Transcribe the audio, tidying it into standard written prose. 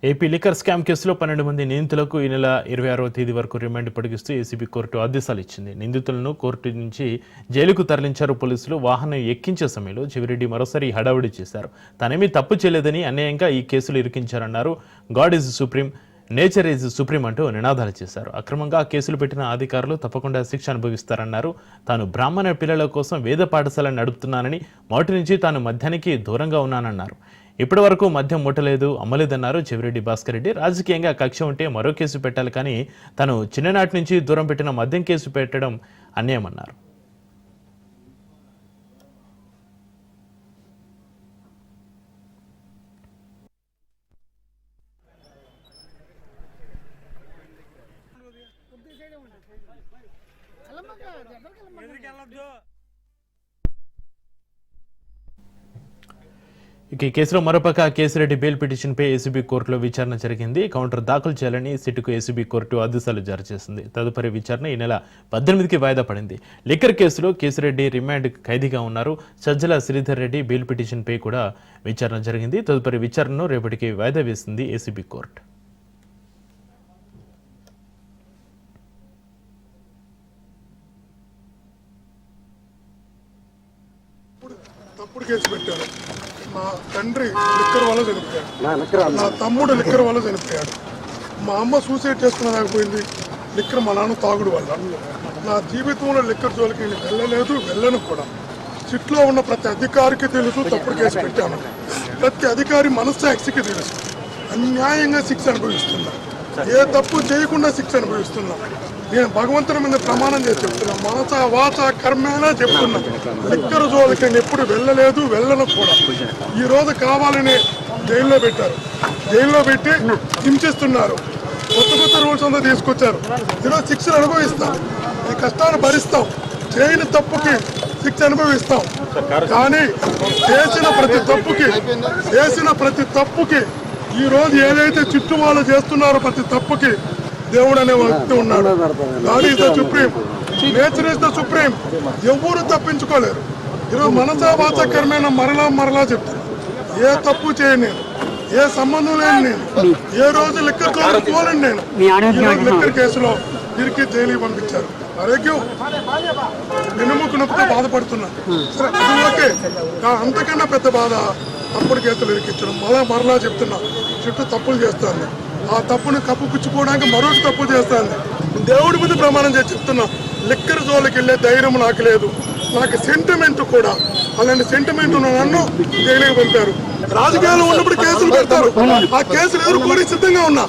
AP liquor scam కేసులో 12 మంది నిందితులకు ఈ నెల 26వ తేదీ వరకు రిమాండ్ పొడిగిస్తూ ఏసీబీ కోర్టు ఆదేశాలు ఇచ్చింది. నిందితులను కోర్టు నుంచి జైలుకు తరలించారు పోలీసులు. వాహనం ఎక్కించే సమయంలో చెవిరెడ్డి మరోసారి హడావుడి చేశారు. తానేమీ తప్పు చేయలేదని అన్యాయంగా ఈ కేసులు ఇరికించారన్నారు. God is supreme, nature is supreme అంటూ నినాదాలు చేశారు. అక్రమంగా కేసులు పెట్టిన అధికారులు తప్పకుండా శిక్ష అనుభవిస్తారన్నారు. తాను బ్రాహ్మణ పిల్లల కోసం వేద పాఠశాల నడుపుతున్నానని, మొదటి నుంచి తాను మద్యానికి దూరంగా ఉన్నానన్నారు. ఇప్పటి వరకు మద్యం ముట్టలేదు, అమ్మలేదన్నారు చెవిరెడ్డి భాస్కర్ రెడ్డి. రాజకీయంగా కక్ష ఉంటే మరో కేసు పెట్టాలి, కానీ తను చిన్ననాటి నుంచి దూరం పెట్టిన మద్యం కేసు పెట్టడం అన్యాయమన్నారు. ఇక ఈ కేసులో మరోపక్క కేసిరెడ్డి బెయిల్ పిటిషన్పై ఏసీబీ కోర్టులో విచారణ జరిగింది. కౌంటర్ దాఖలు చేయాలని సిట్కు ఏసీబీ కోర్టు ఆదేశాలు జారీ చేసింది. తదుపరి విచారణ ఈ నెల 18కి వాయిదా పడింది. లిక్కర్ కేసులో కేసిరెడ్డి రిమాండ్ ఖైదీగా ఉన్నారు. సజ్జల శ్రీధర్ రెడ్డి బెయిల్ పిటిషన్పై కూడా విచారణ జరిగింది. తదుపరి విచారణను రేపటికి వాయిదా వేసింది ఏసీబీ కోర్టు. తప్పుడు కేసు పెట్టారు. మా తండ్రి లిక్కర్ వల్ల చనిపోయాడు, నా తమ్ముడు లిక్కర్ వల్ల చనిపోయాడు, మా అమ్మ సూసైడ్ చేసుకునేదాకపోయింది లిక్కర్ మా నాన్న తాగుడు వల్ల. నా జీవితంలో లిక్కర్ జోలికి నేను వెళ్ళను కూడా. సిట్లో ఉన్న ప్రతి అధికారికి తెలుసు తప్పుడు కేసు పెట్టాను. ప్రతి అధికారి మనస్సాక్షికి తెలుసు. అన్యాయంగా శిక్ష అనుభవిస్తున్నా, ఏ తప్పు చేయకుండా శిక్ష అనుభవిస్తున్నా. నేను భగవంతుని మీద ప్రమాణం చేసి చెప్తున్నా, మనస వాచ కర్మేనా చెప్తున్నా. లిక్కర్ జోలికి నేను ఎప్పుడు వెళ్ళను కూడా. ఈ రోజు కావాలని జైల్లో పెట్టారు, జైల్లో పెట్టి హింసిస్తున్నారు. కొత్త రూల్స్ అంతా తీసుకొచ్చారు. ఈరోజు శిక్షలు అనుభవిస్తాం, ఈ కష్టాలు భరిస్తాం, చేయని తప్పుకి శిక్ష అనుభవిస్తాం. కానీ చేసిన ప్రతి తప్పుకి ఈ రోజు ఏదైతే చుట్టూ వాళ్ళు చేస్తున్నారో ప్రతి తప్పుకి దేవుడు అనే వ్యక్తి ఉన్నాడు. God is the supreme, nature is the supreme. ఎవరు తప్పించుకోలేరు. ఈరోజు మనసా వాచకరమైన మరలా చెప్తాను. ఏ తప్పు చేయను నేను, ఏ సంబంధం లేని నేను, ఏ రోజు లిక్కర్ జోలికి పోలేను నేను. లిక్కర్ కేసులో తిరిగి జైలుకి పంపించారు. ఆరోగ్యం వెన్నుముక నొప్పితో బాధపడుతున్నా. సరే, అది ఓకే. అంతకన్నా పెద్ద బాధ తప్పుడు కేసులు ఇరికించడం. మరలా చెప్తున్నా, చుట్టూ తప్పులు చేస్తాను. ఆ తప్పుని కప్పుపుచ్చుకోవడానికి మరొక తప్పు చేస్తాను. దేవుడి మీద ప్రమాణం చేసి చెప్తున్నా, లిక్కర్ జోలికి వెళ్ళే ధైర్యం నాకు లేదు. నాకు సెంటిమెంట్ కూడా, అలాంటి సెంటిమెంట్ ఉన్న నన్ను జైలుకి పంపారు. రాజకీయాలు ఉన్నప్పుడు కేసులు పెడతారు, ఆ కేసులు ఎదుర్కోవడానికి సిద్ధంగా ఉన్నా.